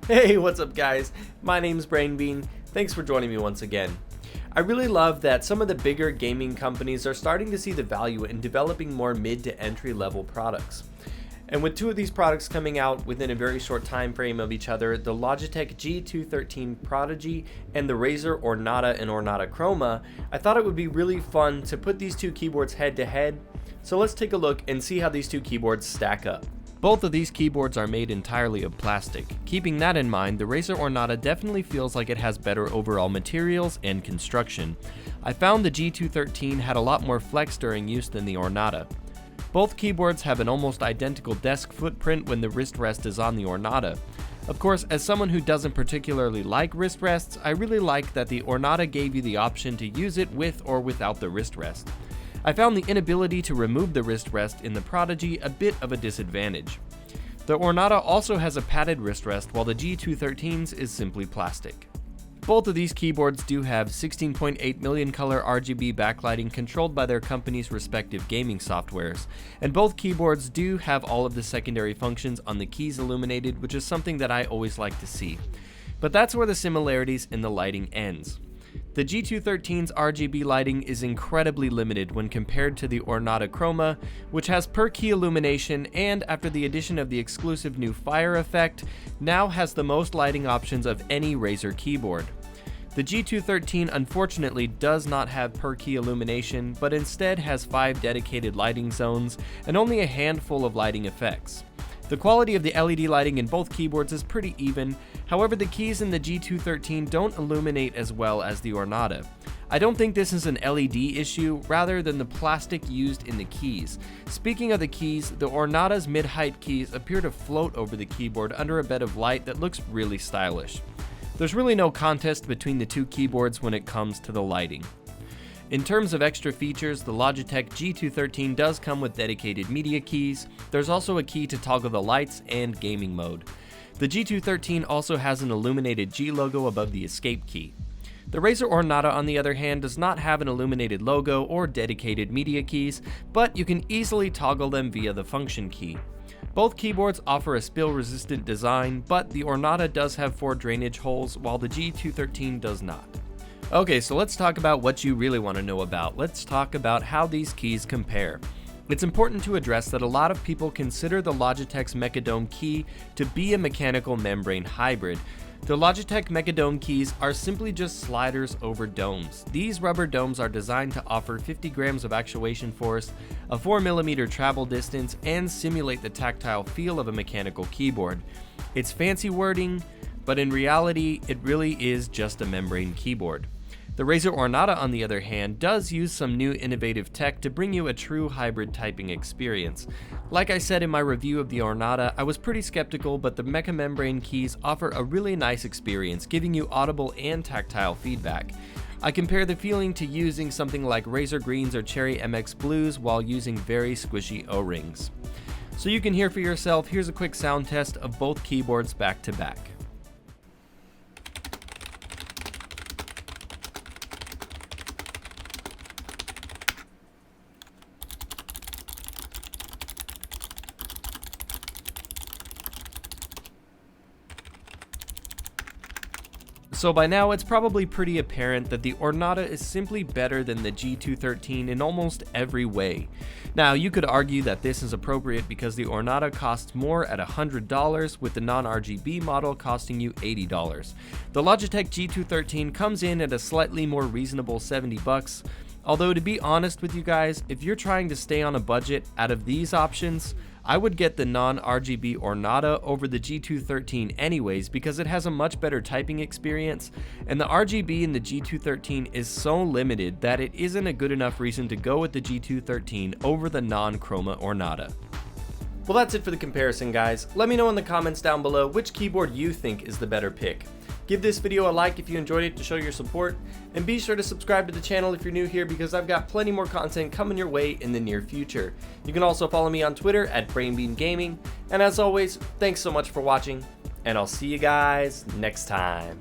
Hey, what's up guys? My name's Brainbean. Thanks for joining me once again. I really love that some of the bigger gaming companies are starting to see the value in developing more mid to entry level products. And with two of these products coming out within a very short time frame of each other, the Logitech G213 Prodigy and the RAZER Ornata and Ornata Chroma, I thought it would be really fun to put these two keyboards head to head. So let's take a look and see how these two keyboards stack up. Both of these keyboards are made entirely of plastic. Keeping that in mind, the RAZER Ornata definitely feels like it has better overall materials and construction. I found the G213 had a lot more flex during use than the Ornata. Both keyboards have an almost identical desk footprint when the wrist rest is on the Ornata. Of course, as someone who doesn't particularly like wrist rests, I really like that the Ornata gave you the option to use it with or without the wrist rest. I found the inability to remove the wrist rest in the Prodigy a bit of a disadvantage. The Ornata also has a padded wrist rest, while the G213's is simply plastic. Both of these keyboards do have 16.8 million color RGB backlighting controlled by their company's respective gaming softwares, and both keyboards do have all of the secondary functions on the keys illuminated, which is something that I always like to see. But that's where the similarities in the lighting ends. The G213's RGB lighting is incredibly limited when compared to the Ornata Chroma, which has per key illumination and, after the addition of the exclusive new fire effect, now has the most lighting options of any RAZER keyboard. The G213 unfortunately does not have per key illumination, but instead has 5 dedicated lighting zones and only a handful of lighting effects. The quality of the LED lighting in both keyboards is pretty even, however the keys in the G213 don't illuminate as well as the Ornata. I don't think this is an LED issue, rather than the plastic used in the keys. Speaking of the keys, the Ornata's mid-height keys appear to float over the keyboard under a bed of light that looks really stylish. There's really no contest between the two keyboards when it comes to the lighting. In terms of extra features, the Logitech G213 does come with dedicated media keys. There's also a key to toggle the lights and gaming mode. The G213 also has an illuminated G logo above the escape key. The RAZER Ornata, on the other hand, does not have an illuminated logo or dedicated media keys, but you can easily toggle them via the function key. Both keyboards offer a spill-resistant design, but the Ornata does have 4 drainage holes, while the G213 does not. Okay, so let's talk about what you really want to know about. Let's talk about how these keys compare. It's important to address that a lot of people consider the Logitech's Mechadome key to be a mechanical membrane hybrid. The Logitech Mechadome keys are simply just sliders over domes. These rubber domes are designed to offer 50 grams of actuation force, a 4mm travel distance, and simulate the tactile feel of a mechanical keyboard. It's fancy wording, but in reality, it really is just a membrane keyboard. The RAZER Ornata, on the other hand, does use some new innovative tech to bring you a true hybrid typing experience. Like I said in my review of the Ornata, I was pretty skeptical, but the Mecha Membrane keys offer a really nice experience, giving you audible and tactile feedback. I compare the feeling to using something like RAZER Greens or Cherry MX Blues while using very squishy O-rings. So you can hear for yourself, here's a quick sound test of both keyboards back to back. So by now, it's probably pretty apparent that the Ornata is simply better than the G213 in almost every way. Now, you could argue that this is appropriate because the Ornata costs more at $100, with the non-RGB model costing you $80. The Logitech G213 comes in at a slightly more reasonable $70, although to be honest with you guys, if you're trying to stay on a budget, out of these options, I would get the non-RGB Ornata over the G213 anyways, because it has a much better typing experience, and the RGB in the G213 is so limited that it isn't a good enough reason to go with the G213 over the non-Chroma Ornata. Well, that's it for the comparison, guys. Let me know in the comments down below which keyboard you think is the better pick. Give this video a like if you enjoyed it to show your support, and be sure to subscribe to the channel if you're new here because I've got plenty more content coming your way in the near future. You can also follow me on Twitter at BrainBeanGaming, and as always, thanks so much for watching, and I'll see you guys next time.